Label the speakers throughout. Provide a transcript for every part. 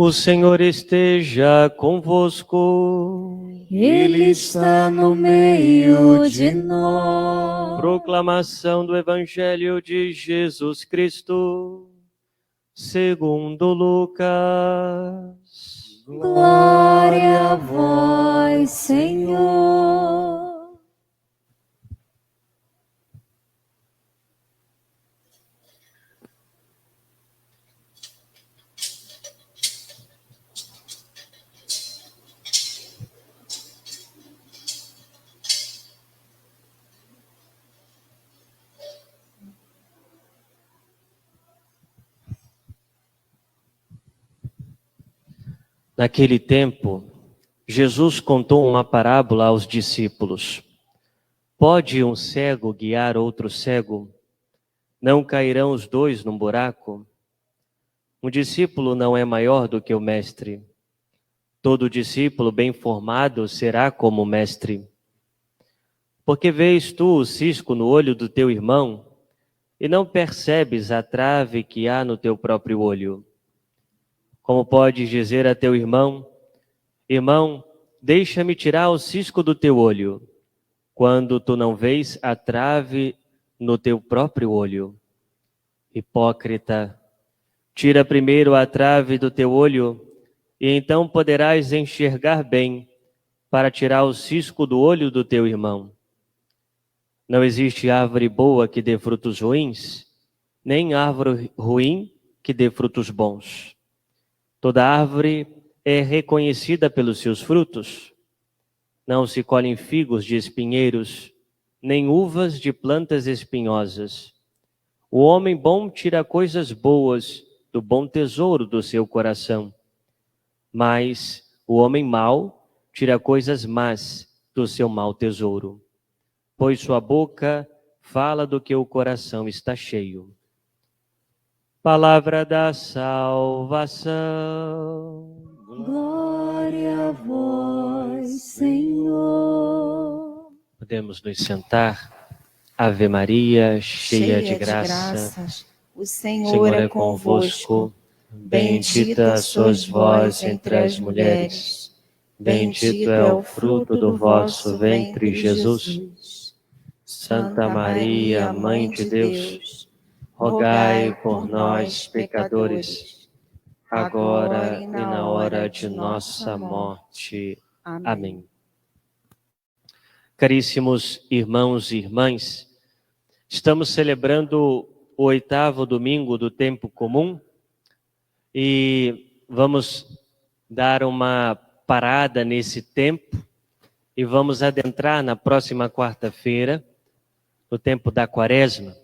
Speaker 1: O Senhor esteja convosco.
Speaker 2: Ele está no meio de nós.
Speaker 1: Proclamação do Evangelho de Jesus Cristo, segundo Lucas.
Speaker 2: Glória a vós, Senhor.
Speaker 1: Naquele tempo, Jesus contou uma parábola aos discípulos. Pode um cego guiar outro cego? Não cairão os dois num buraco? Um discípulo não é maior do que o mestre. Todo discípulo bem formado será como o mestre. Porque vês tu o cisco no olho do teu irmão e não percebes a trave que há no teu próprio olho? Como podes dizer a teu irmão: irmão, deixa-me tirar o cisco do teu olho, quando tu não vês a trave no teu próprio olho? Hipócrita, tira primeiro a trave do teu olho, e então poderás enxergar bem para tirar o cisco do olho do teu irmão. Não existe árvore boa que dê frutos ruins, nem árvore ruim que dê frutos bons. Toda árvore é reconhecida pelos seus frutos. Não se colhem figos de espinheiros, nem uvas de plantas espinhosas. O homem bom tira coisas boas do bom tesouro do seu coração, mas o homem mau tira coisas más do seu mau tesouro, pois sua boca fala do que o coração está cheio. Palavra da salvação.
Speaker 2: Glória a vós, Senhor.
Speaker 1: Podemos nos sentar. Ave Maria, cheia de graça,
Speaker 2: o Senhor é convosco.
Speaker 1: Bendita sois vós entre as mulheres. Bendito é o fruto do vosso ventre, Jesus. Santa Maria, Mãe de Deus, rogai por nós, pecadores, agora e na hora de nossa morte. Amém. Caríssimos irmãos e irmãs, estamos celebrando o 8º domingo do tempo comum e vamos dar uma parada nesse tempo e vamos adentrar na próxima quarta-feira, no tempo da Quaresma.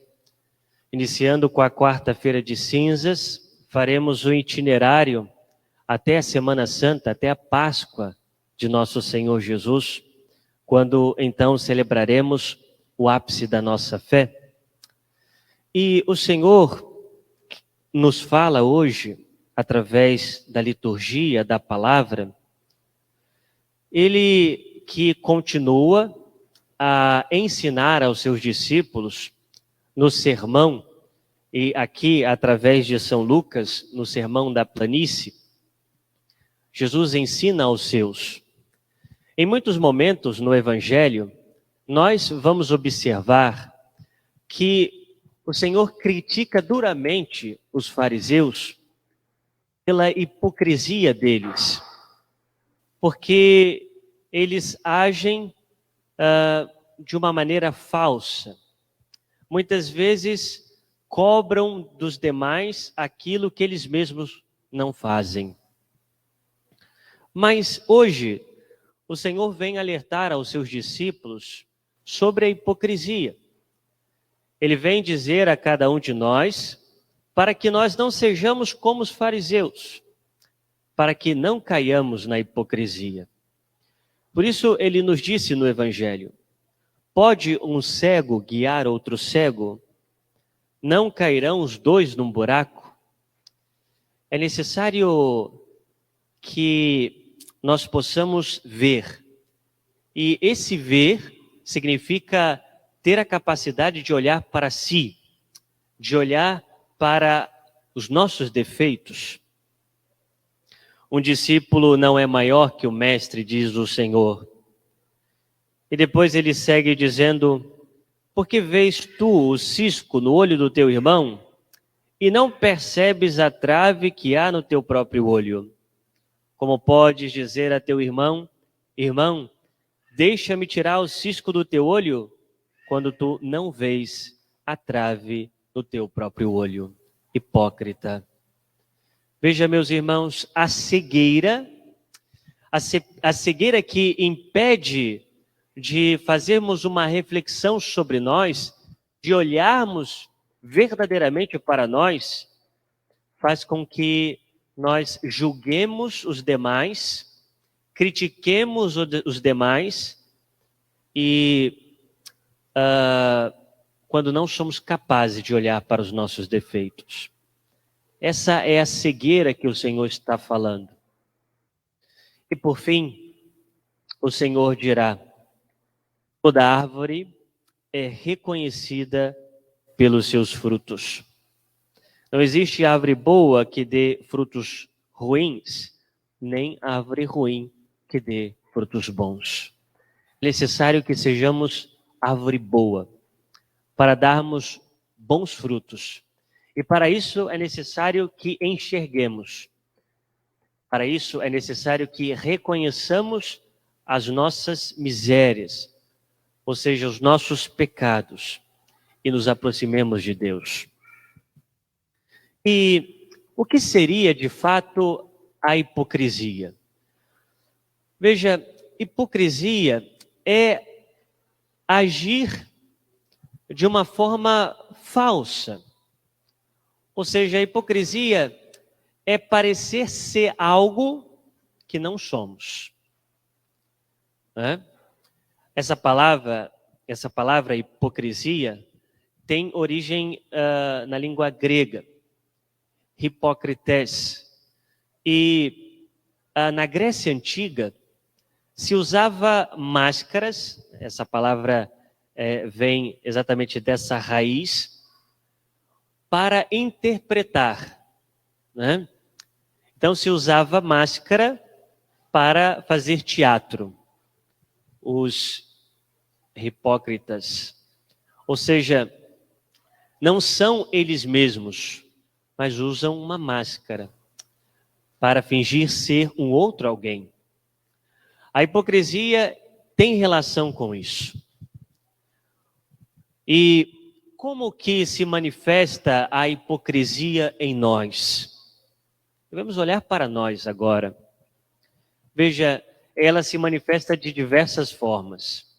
Speaker 1: Iniciando com a quarta-feira de cinzas, faremos o itinerário até a Semana Santa, até a Páscoa de nosso Senhor Jesus, quando então celebraremos o ápice da nossa fé. E o Senhor nos fala hoje, através da liturgia, da palavra, Ele que continua a ensinar aos seus discípulos no sermão, e aqui através de São Lucas, no sermão da planície, Jesus ensina aos seus. Em muitos momentos no Evangelho, nós vamos observar que o Senhor critica duramente os fariseus pela hipocrisia deles, porque eles agem de uma maneira falsa. Muitas vezes cobram dos demais aquilo que eles mesmos não fazem. Mas hoje, o Senhor vem alertar aos seus discípulos sobre a hipocrisia. Ele vem dizer a cada um de nós, para que nós não sejamos como os fariseus, para que não caiamos na hipocrisia. Por isso ele nos disse no Evangelho: pode um cego guiar outro cego? Não cairão os dois num buraco? É necessário que nós possamos ver. E esse ver significa ter a capacidade de olhar para si, de olhar para os nossos defeitos. Um discípulo não é maior que o mestre, diz o Senhor. E depois ele segue dizendo: por que vês tu o cisco no olho do teu irmão e não percebes a trave que há no teu próprio olho? Como podes dizer a teu irmão: irmão, deixa-me tirar o cisco do teu olho, quando tu não vês a trave no teu próprio olho? Hipócrita. Veja, meus irmãos, a cegueira que impede de fazermos uma reflexão sobre nós, de olharmos verdadeiramente para nós, faz com que nós julguemos os demais, critiquemos os demais e quando não somos capazes de olhar para os nossos defeitos. Essa é a cegueira que o Senhor está falando. E por fim, o Senhor dirá: toda árvore é reconhecida pelos seus frutos. Não existe árvore boa que dê frutos ruins, nem árvore ruim que dê frutos bons. É necessário que sejamos árvore boa, para darmos bons frutos. E para isso é necessário que enxerguemos. Para isso é necessário que reconheçamos as nossas misérias, ou seja, os nossos pecados, e nos aproximemos de Deus. E o que seria, de fato, a hipocrisia? Veja, hipocrisia é agir de uma forma falsa. Ou seja, a hipocrisia é parecer ser algo que não somos. Essa palavra hipocrisia tem origem na língua grega, hipócrites. E na Grécia Antiga se usava máscaras, essa palavra vem exatamente dessa raiz, para interpretar, né? Então se usava máscara para fazer teatro. Os hipócritas, ou seja, não são eles mesmos, mas usam uma máscara para fingir ser um outro alguém. A hipocrisia tem relação com isso. E como que se manifesta a hipocrisia em nós? Devemos olhar para nós agora. Veja, ela se manifesta de diversas formas.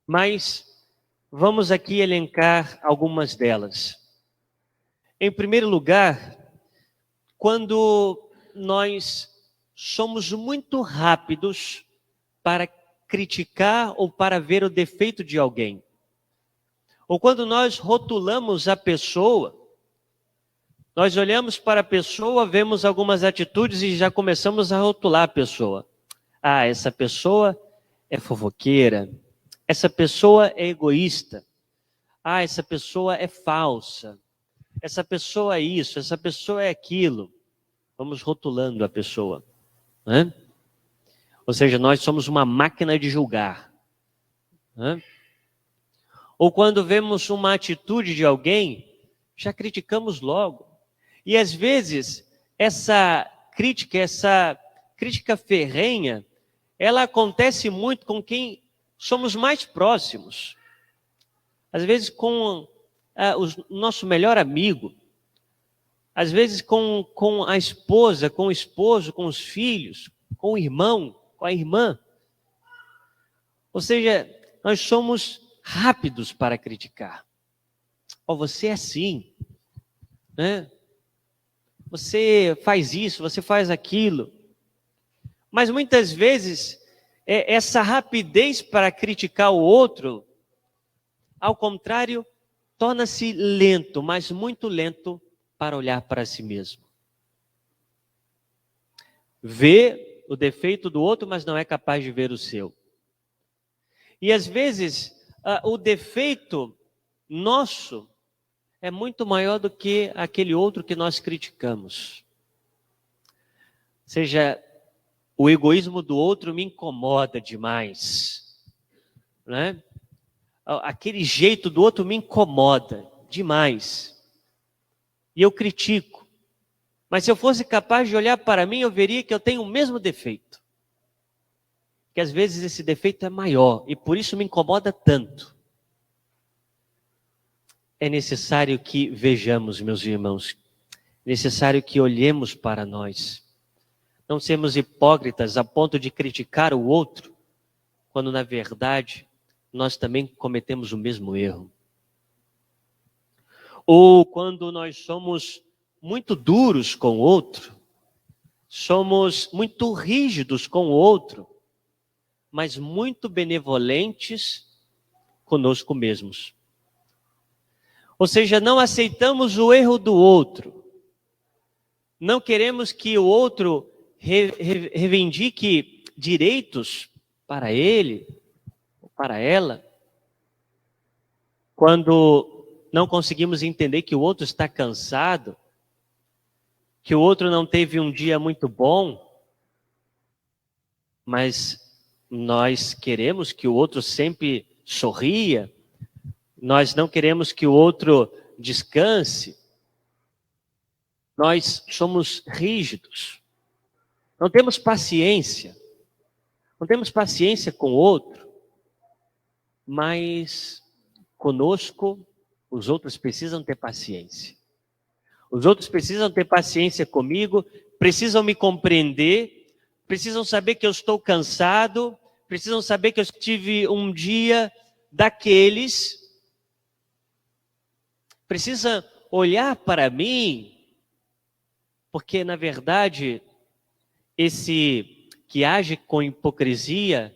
Speaker 1: Mas vamos aqui elencar algumas delas. Em primeiro lugar, quando nós somos muito rápidos para criticar ou para ver o defeito de alguém. Ou quando nós rotulamos a pessoa, nós olhamos para a pessoa, vemos algumas atitudes e já começamos a rotular a pessoa. Ah, essa pessoa é fofoqueira. Essa pessoa é egoísta. Ah, essa pessoa é falsa. Essa pessoa é isso, essa pessoa é aquilo. Vamos rotulando a pessoa, né? Ou seja, nós somos uma máquina de julgar, né? Ou quando vemos uma atitude de alguém, já criticamos logo. E às vezes, essa crítica ferrenha, ela acontece muito com quem somos mais próximos. Às vezes com o nosso melhor amigo. Às vezes com a esposa, com o esposo, com os filhos, com o irmão, com a irmã. Ou seja, nós somos rápidos para criticar. Oh, você é assim, né? Você faz isso, você faz aquilo. Mas muitas vezes, essa rapidez para criticar o outro, ao contrário, torna-se lento, mas muito lento para olhar para si mesmo. Vê o defeito do outro, mas não é capaz de ver o seu. E às vezes, o defeito nosso é muito maior do que aquele outro que nós criticamos. seja, o egoísmo do outro me incomoda demais, né? Aquele jeito do outro me incomoda demais. E eu critico. Mas se eu fosse capaz de olhar para mim, eu veria que eu tenho o mesmo defeito. Que às vezes esse defeito é maior e por isso me incomoda tanto. É necessário que vejamos, meus irmãos, é necessário que olhemos para nós. Não sermos hipócritas a ponto de criticar o outro, quando na verdade nós também cometemos o mesmo erro. Ou quando nós somos muito duros com o outro, somos muito rígidos com o outro, mas muito benevolentes conosco mesmos. Ou seja, não aceitamos o erro do outro. Não queremos que o outro reivindique direitos para ele ou para ela. Quando não conseguimos entender que o outro está cansado, que o outro não teve um dia muito bom, mas nós queremos que o outro sempre sorria, nós não queremos que o outro descanse, nós somos rígidos, não temos paciência com o outro, mas conosco os outros precisam ter paciência. Os outros precisam ter paciência comigo, precisam me compreender, precisam saber que eu estou cansado, precisam saber que eu tive um dia daqueles, precisam olhar para mim, porque na verdade esse que age com hipocrisia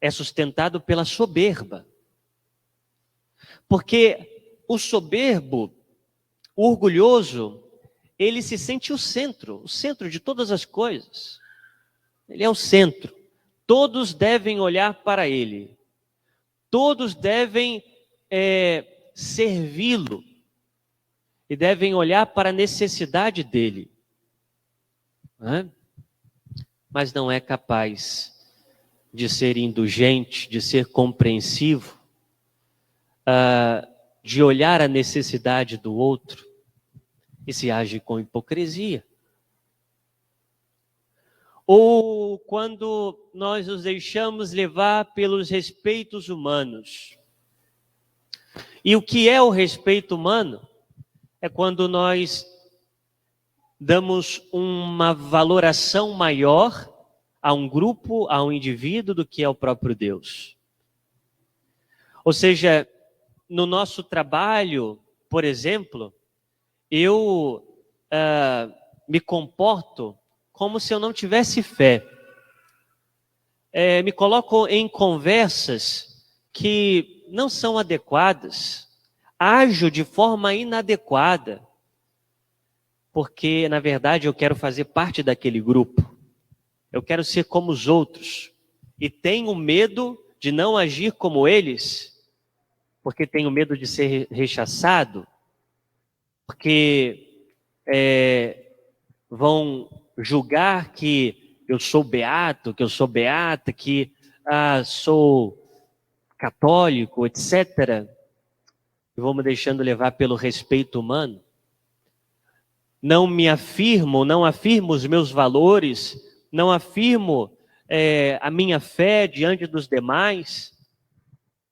Speaker 1: é sustentado pela soberba. Porque o soberbo, o orgulhoso, ele se sente o centro de todas as coisas. Ele é o centro. Todos devem olhar para ele. Todos devem servi-lo. E devem olhar para a necessidade dele. Mas não é capaz de ser indulgente, de ser compreensivo, de olhar a necessidade do outro, e se age com hipocrisia. Ou quando nós nos deixamos levar pelos respeitos humanos. E o que é o respeito humano? É quando nós damos uma valoração maior a um grupo, a um indivíduo, do que ao próprio Deus. Ou seja, no nosso trabalho, por exemplo, eu me comporto como se eu não tivesse fé. Me coloco em conversas que não são adequadas. Ajo de forma inadequada. Porque, na verdade, eu quero fazer parte daquele grupo. Eu quero ser como os outros. E tenho medo de não agir como eles, porque tenho medo de ser rechaçado, porque vão julgar que eu sou beato, que eu sou beata, que sou católico, etc. E vou me deixando levar pelo respeito humano. Não afirmo os meus valores, não afirmo a minha fé diante dos demais,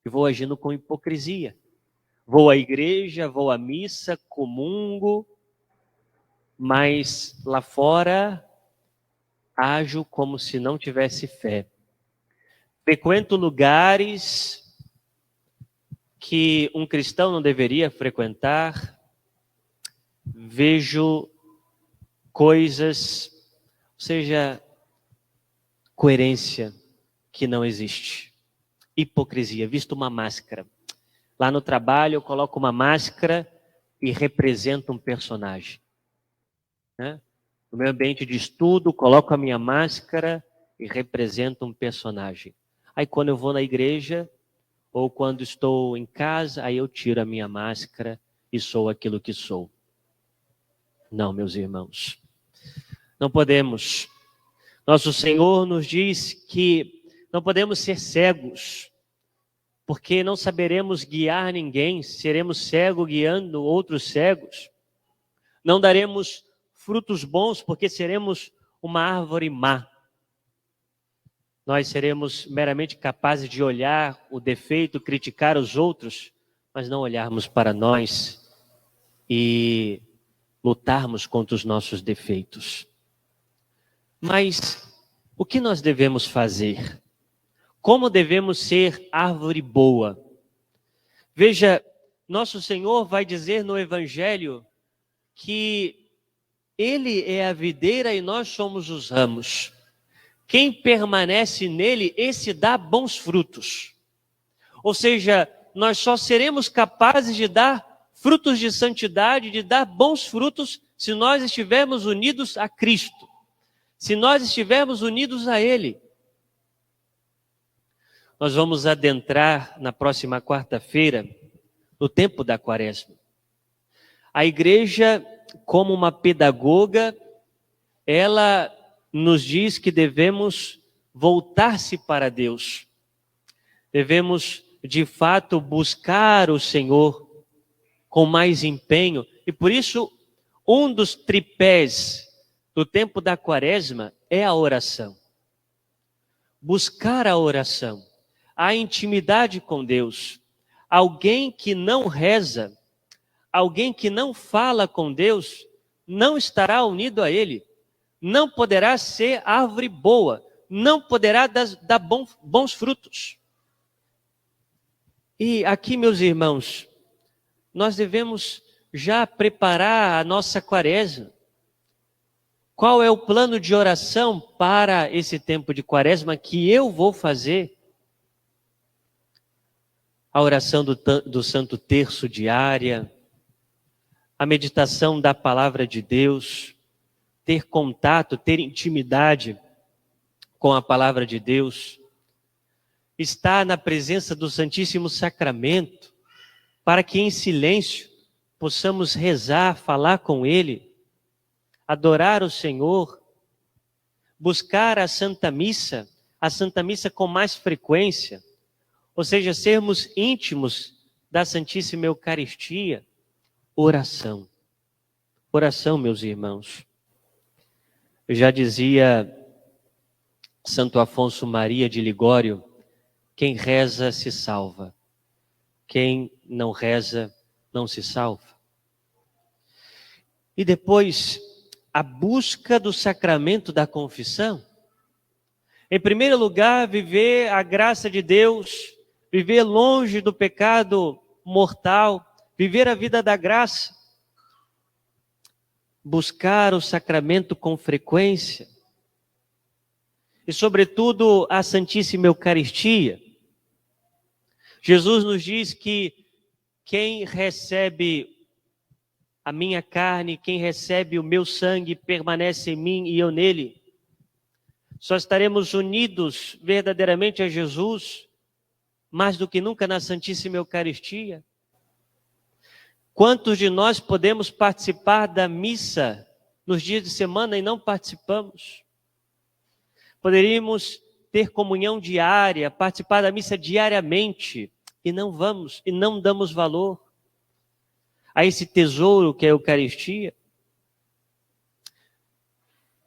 Speaker 1: e vou agindo com hipocrisia. Vou à igreja, vou à missa, comungo, mas lá fora ajo como se não tivesse fé. Frequento lugares que um cristão não deveria frequentar, vejo coisas, ou seja, coerência que não existe. Hipocrisia, visto uma máscara. Lá no trabalho eu coloco uma máscara e represento um personagem. No meu ambiente de estudo, coloco a minha máscara e represento um personagem. Aí quando eu vou na igreja, ou quando estou em casa, aí eu tiro a minha máscara e sou aquilo que sou. Não, meus irmãos. Não podemos. Nosso Senhor nos diz que não podemos ser cegos, porque não saberemos guiar ninguém, seremos cegos guiando outros cegos. Não daremos frutos bons, porque seremos uma árvore má. Nós seremos meramente capazes de olhar o defeito, criticar os outros, mas não olharmos para nós e lutarmos contra os nossos defeitos. Mas o que nós devemos fazer? Como devemos ser árvore boa? Veja, nosso Senhor vai dizer no Evangelho que Ele é a videira e nós somos os ramos. Quem permanece nele, esse dá bons frutos. Ou seja, nós só seremos capazes de dar frutos de santidade, de dar bons frutos, se nós estivermos unidos a Cristo. Se nós estivermos unidos a Ele. Nós vamos adentrar na próxima quarta-feira, no tempo da Quaresma. A igreja, como uma pedagoga, ela nos diz que devemos voltar-se para Deus. Devemos, de fato, buscar o Senhor com mais empenho. E por isso, um dos tripés do tempo da Quaresma é a oração. Buscar a oração, a intimidade com Deus. Alguém que não reza, alguém que não fala com Deus, não estará unido a Ele. Não poderá ser árvore boa, não poderá dar bons frutos. E aqui, meus irmãos, nós devemos já preparar a nossa Quaresma. Qual é o plano de oração para esse tempo de Quaresma que eu vou fazer? A oração do Santo Terço diária, a meditação da Palavra de Deus, ter contato, ter intimidade com a Palavra de Deus, estar na presença do Santíssimo Sacramento, para que em silêncio possamos rezar, falar com Ele, adorar o Senhor, buscar a Santa Missa com mais frequência, ou seja, sermos íntimos da Santíssima Eucaristia. Oração. Oração, meus irmãos. Eu já dizia Santo Afonso Maria de Ligório, quem reza se salva, quem não reza não se salva. E depois, a busca do sacramento da confissão. Em primeiro lugar, viver a graça de Deus, viver longe do pecado mortal, viver a vida da graça. Buscar o sacramento com frequência. E, sobretudo, a Santíssima Eucaristia. Jesus nos diz que quem recebe a minha carne, quem recebe o meu sangue, permanece em mim e eu nele. Só estaremos unidos verdadeiramente a Jesus, mais do que nunca na Santíssima Eucaristia. Quantos de nós podemos participar da missa nos dias de semana e não participamos? Poderíamos ter comunhão diária, participar da missa diariamente e não vamos, e não damos valor a esse tesouro que é a Eucaristia.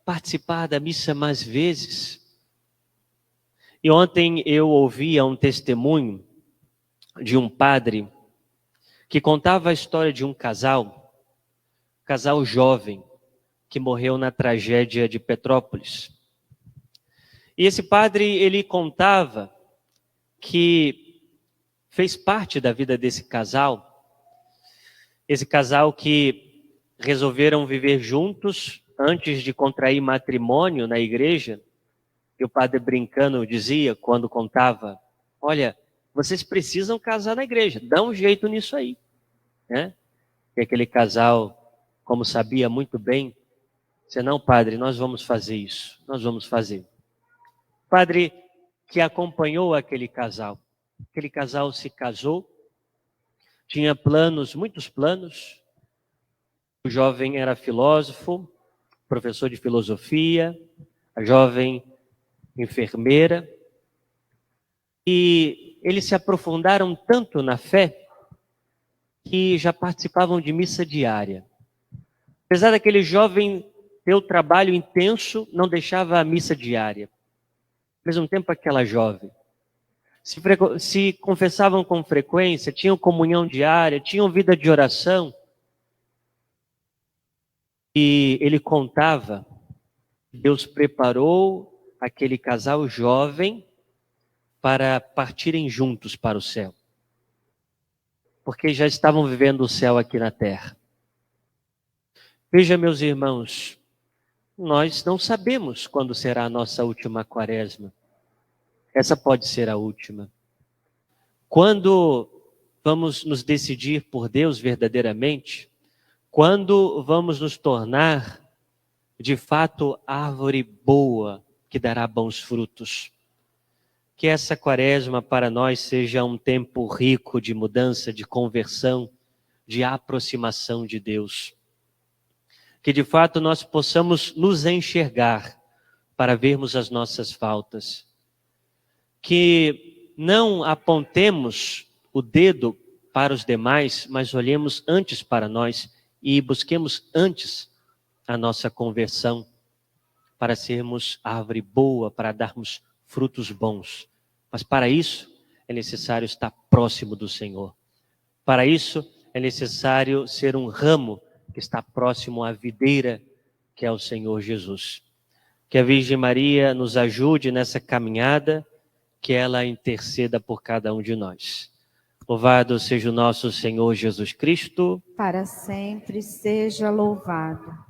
Speaker 1: Participar da missa mais vezes. E ontem eu ouvia um testemunho de um padre que contava a história de um casal jovem, que morreu na tragédia de Petrópolis. E esse padre, ele contava que fez parte da vida desse casal, esse casal que resolveram viver juntos antes de contrair matrimônio na igreja, e o padre brincando dizia, quando contava, olha, vocês precisam casar na igreja, dá um jeito nisso aí, né? E aquele casal, como sabia muito bem, disse, não, padre, nós vamos fazer isso, nós vamos fazer. O padre que acompanhou aquele casal se casou, tinha planos, muitos planos, o jovem era filósofo, professor de filosofia, a jovem enfermeira. E eles se aprofundaram tanto na fé que já participavam de missa diária. Apesar daquele jovem ter o trabalho intenso, não deixava a missa diária. Ao mesmo tempo, aquela jovem se confessavam com frequência, tinham comunhão diária, tinham vida de oração. E ele contava que Deus preparou aquele casal jovem para partirem juntos para o céu, porque já estavam vivendo o céu aqui na terra. Veja, meus irmãos, nós não sabemos quando será a nossa última quaresma. Essa pode ser a última. Quando vamos nos decidir por Deus verdadeiramente? Quando vamos nos tornar, de fato, árvore boa que dará bons frutos? Que essa quaresma para nós seja um tempo rico de mudança, de conversão, de aproximação de Deus. Que de fato nós possamos nos enxergar para vermos as nossas faltas. Que não apontemos o dedo para os demais, mas olhemos antes para nós e busquemos antes a nossa conversão para sermos árvore boa, para darmos frutos bons. Mas para isso é necessário estar próximo do Senhor. Para isso é necessário ser um ramo que está próximo à videira, que é o Senhor Jesus. Que a Virgem Maria nos ajude nessa caminhada, que ela interceda por cada um de nós. Louvado seja o nosso Senhor Jesus Cristo.
Speaker 2: Para sempre seja louvado.